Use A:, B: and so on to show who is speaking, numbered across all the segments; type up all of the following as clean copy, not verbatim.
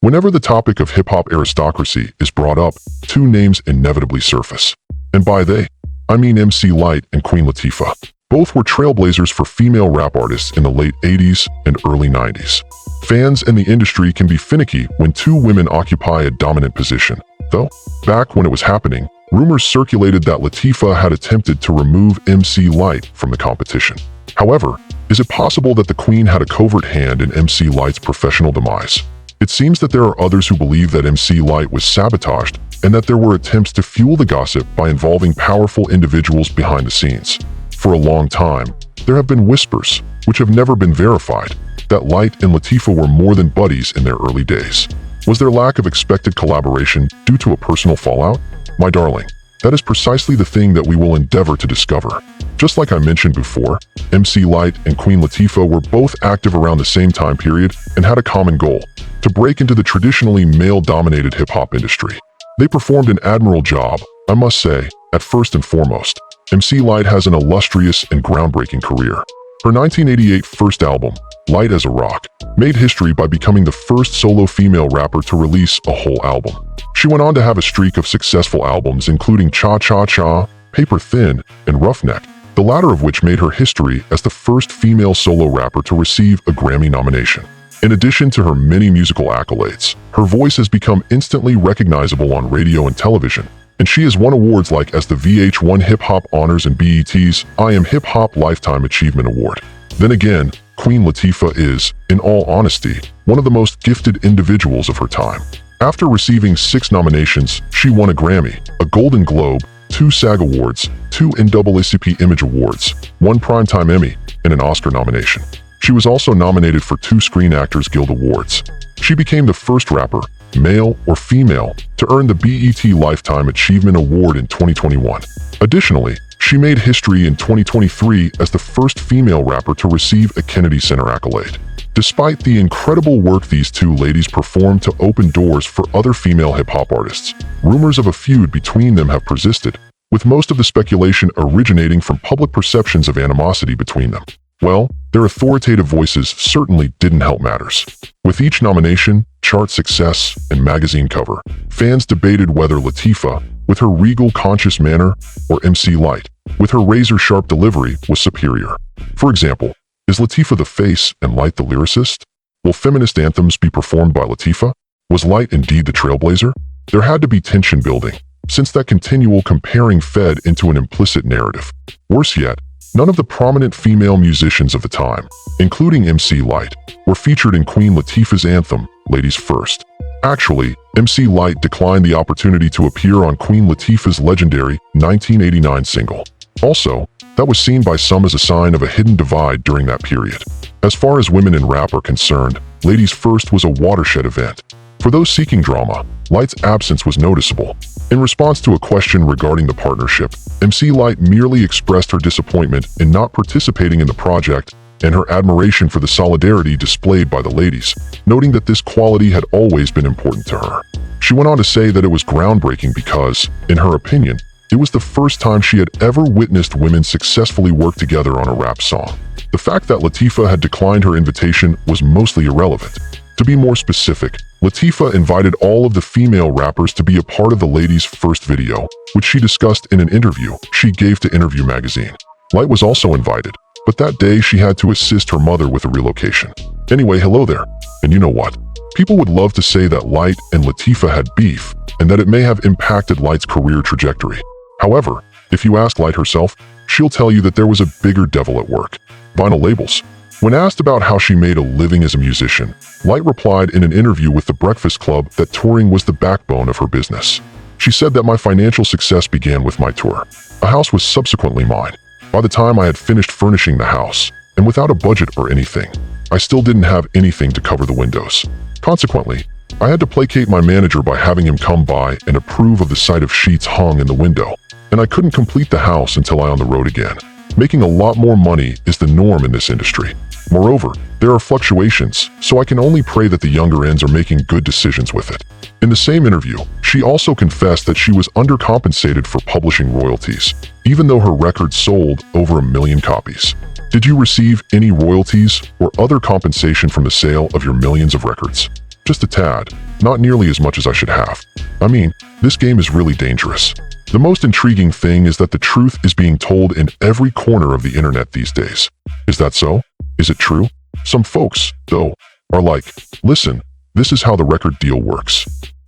A: Whenever the topic of hip-hop aristocracy is brought up, two names inevitably surface. And by they, I mean MC Lyte and Queen Latifah. Both were trailblazers for female rap artists in the late 80s and early 90s. Fans and the industry can be finicky when two women occupy a dominant position. Though, back when it was happening, rumors circulated that Latifah had attempted to remove MC Lyte from the competition. However, is it possible that the Queen had a covert hand in MC Lyte's professional demise? It seems that there are others who believe that MC Lyte was sabotaged and that there were attempts to fuel the gossip by involving powerful individuals behind the scenes. For a long time, there have been whispers, which have never been verified, that Lyte and Latifah were more than buddies in their early days. Was there lack of expected collaboration due to a personal fallout? My darling, that is precisely the thing that we will endeavor to discover. Just like I mentioned before, MC Lyte and Queen Latifah were both active around the same time period and had a common goal: to break into the traditionally male-dominated hip-hop industry. They performed an admirable job, I must say. At first and foremost, MC Lyte has an illustrious and groundbreaking career. Her 1988 first album, Lyte as a Rock, made history by becoming the first solo female rapper to release a whole album. She went on to have a streak of successful albums including Cha Cha Cha, Paper Thin, and Roughneck, the latter of which made her history as the first female solo rapper to receive a Grammy nomination. In addition to her many musical accolades, her voice has become instantly recognizable on radio and television, and she has won awards like as the VH1 Hip Hop Honors and BET's I Am Hip Hop Lifetime Achievement Award. Then again, Queen Latifah is, in all honesty, one of the most gifted individuals of her time. After receiving 6 nominations, she won a Grammy, a Golden Globe, 2 SAG Awards, 2 NAACP Image Awards, 1 Primetime Emmy, and an Oscar nomination. She was also nominated for 2 Screen Actors Guild Awards. She became the first rapper, male or female, to earn the BET Lifetime Achievement Award in 2021. Additionally, she made history in 2023 as the first female rapper to receive a Kennedy Center accolade. Despite the incredible work these two ladies performed to open doors for other female hip-hop artists, rumors of a feud between them have persisted, with most of the speculation originating from public perceptions of animosity between them. Well, their authoritative voices certainly didn't help matters. With each nomination, chart success, and magazine cover, fans debated whether Latifah, with her regal conscious manner, or MC Lyte, with her razor-sharp delivery, was superior. For example, is Latifah the face and Lyte the lyricist? Will feminist anthems be performed by Latifah? Was Lyte indeed the trailblazer? There had to be tension building, since that continual comparing fed into an implicit narrative. Worse yet, none of the prominent female musicians of the time, including MC Lyte, were featured in Queen Latifah's anthem, Ladies First. Actually, MC Lyte declined the opportunity to appear on Queen Latifah's legendary 1989 single. Also, that was seen by some as a sign of a hidden divide during that period. As far as women in rap are concerned, Ladies First was a watershed event. For those seeking drama, Lyte's absence was noticeable. In response to a question regarding the partnership, MC Lyte merely expressed her disappointment in not participating in the project and her admiration for the solidarity displayed by the ladies, noting that this quality had always been important to her. She went on to say that it was groundbreaking because, in her opinion, it was the first time she had ever witnessed women successfully work together on a rap song. The fact that Latifah had declined her invitation was mostly irrelevant. To be more specific, Latifah invited all of the female rappers to be a part of the ladies' first video, which she discussed in an interview she gave to Interview magazine. Lyte was also invited, but that day she had to assist her mother with a relocation. Anyway, hello there. And you know what? People would love to say that Lyte and Latifah had beef, and that it may have impacted Lyte's career trajectory. However, if you ask Lyte herself, she'll tell you that there was a bigger devil at work: vinyl labels. When asked about how she made a living as a musician, Lyte replied in an interview with The Breakfast Club that touring was the backbone of her business. She said that my financial success began with my tour. A house was subsequently mine. By the time I had finished furnishing the house, and without a budget or anything, I still didn't have anything to cover the windows. Consequently, I had to placate my manager by having him come by and approve of the sight of sheets hung in the window, and I couldn't complete the house until I on the road again. Making a lot more money is the norm in this industry. Moreover, there are fluctuations, so I can only pray that the younger ends are making good decisions with it. In the same interview, she also confessed that she was undercompensated for publishing royalties, even though her records sold over 1 million copies. Did you receive any royalties or other compensation from the sale of your millions of records? Just a tad, not nearly as much as I should have. I mean, this game is really dangerous. The most intriguing thing is that the truth is being told in every corner of the internet these days. Is that so? Is it true? Some folks, though, are like, listen, this is how the record deal works.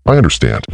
A: I understand,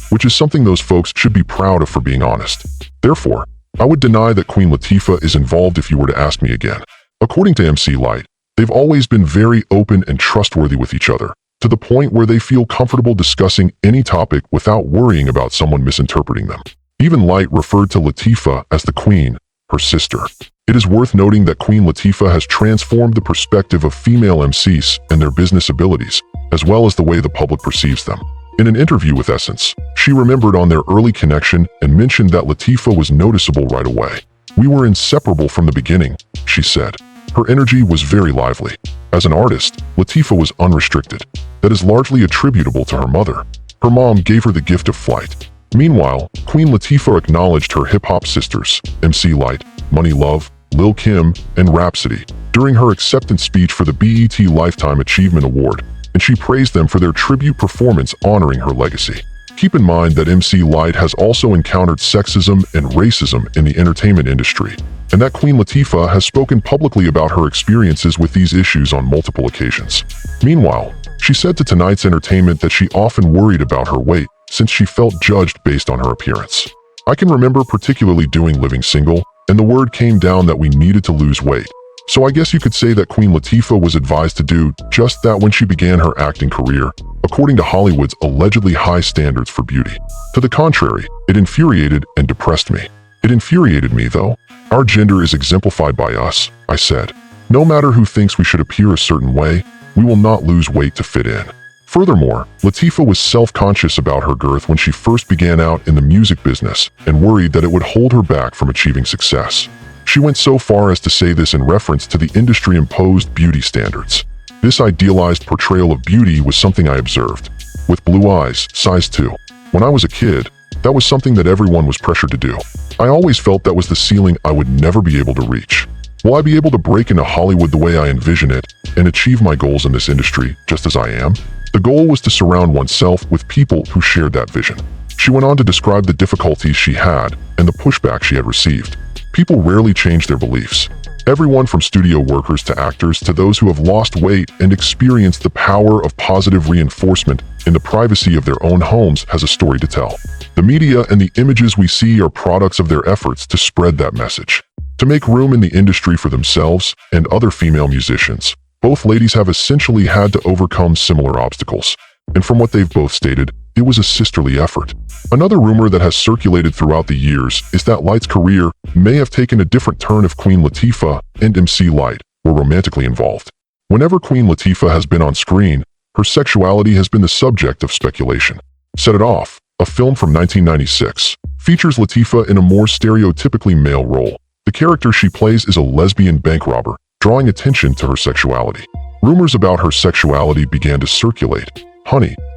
A: which is something those folks should be proud of for being honest. Therefore, I would deny that Queen Latifah is involved if you were to ask me again. According to MC Lyte, they've always been very open and trustworthy with each other, to the point where they feel comfortable discussing any topic without worrying about someone misinterpreting them. Even Lyte referred to Latifah as the Queen, her sister. It is worth noting that Queen Latifah has transformed the perspective of female MCs and their business abilities, as well as the way the public perceives them. In an interview with Essence, she remembered on their early connection and mentioned that Latifah was noticeable right away. "We were inseparable from the beginning," she said. Her energy was very lively. As an artist, Latifah was unrestricted. That is largely attributable to her mother. Her mom gave her the gift of flight. Meanwhile, Queen Latifah acknowledged her hip-hop sisters, MC Lyte, Money Love, Lil Kim, and Rhapsody, during her acceptance speech for the BET Lifetime Achievement Award, and she praised them for their tribute performance honoring her legacy. Keep in mind that MC Lyte has also encountered sexism and racism in the entertainment industry, and that Queen Latifah has spoken publicly about her experiences with these issues on multiple occasions. Meanwhile, she said to Tonight's Entertainment that she often worried about her weight since she felt judged based on her appearance. "I can remember particularly doing Living Single, and the word came down that we needed to lose weight. So I guess you could say that Queen Latifah was advised to do just that when she began her acting career, according to Hollywood's allegedly high standards for beauty. To the contrary, it infuriated and depressed me. It infuriated me, though. Our gender is exemplified by us," I said. "No matter who thinks we should appear a certain way, we will not lose weight to fit in." Furthermore, Latifah was self-conscious about her girth when she first began out in the music business and worried that it would hold her back from achieving success. She went so far as to say this in reference to the industry-imposed beauty standards. "This idealized portrayal of beauty was something I observed. With blue eyes, size 2. When I was a kid, that was something that everyone was pressured to do. I always felt that was the ceiling I would never be able to reach. Will I be able to break into Hollywood the way I envision it and achieve my goals in this industry just as I am?" The goal was to surround oneself with people who shared that vision. She went on to describe the difficulties she had and the pushback she had received. People rarely change their beliefs. Everyone from studio workers to actors to those who have lost weight and experienced the power of positive reinforcement in the privacy of their own homes has a story to tell. The media and the images we see are products of their efforts to spread that message. To make room in the industry for themselves and other female musicians, both ladies have essentially had to overcome similar obstacles. And from what they've both stated, it was a sisterly effort. Another rumor that has circulated throughout the years is that Lyte's career may have taken a different turn if Queen Latifah and MC Lyte were romantically involved. Whenever Queen Latifah has been on screen, her sexuality has been the subject of speculation. Set It Off, a film from 1996, features Latifah in a more stereotypically male role. The character she plays is a lesbian bank robber, drawing attention to her sexuality. Rumors about her sexuality began to circulate,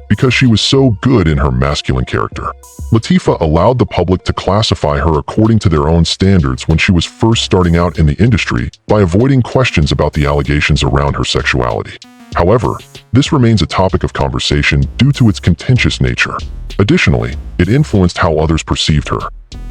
A: because she was so good in her masculine character. Latifah allowed the public to classify her according to their own standards when she was first starting out in the industry by avoiding questions about the allegations around her sexuality. However, this remains a topic of conversation due to its contentious nature. Additionally, it influenced how others perceived her.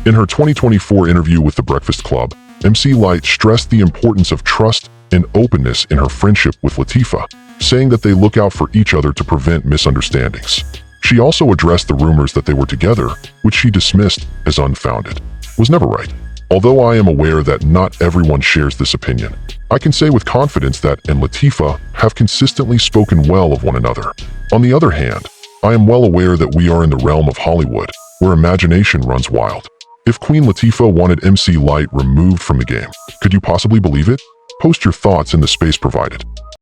A: In her 2024 interview with The Breakfast Club, MC Lyte stressed the importance of trust and openness in her friendship with Latifah, saying that they look out for each other to prevent misunderstandings. She also addressed the rumors that they were together, which she dismissed as unfounded. Was never right. Although I am aware that not everyone shares this opinion, I can say with confidence that and Latifah have consistently spoken well of one another. On the other hand, I am well aware that we are in the realm of Hollywood, where imagination runs wild. If Queen Latifah wanted MC Lyte removed from the game, could you possibly believe it? Post your thoughts in the space provided.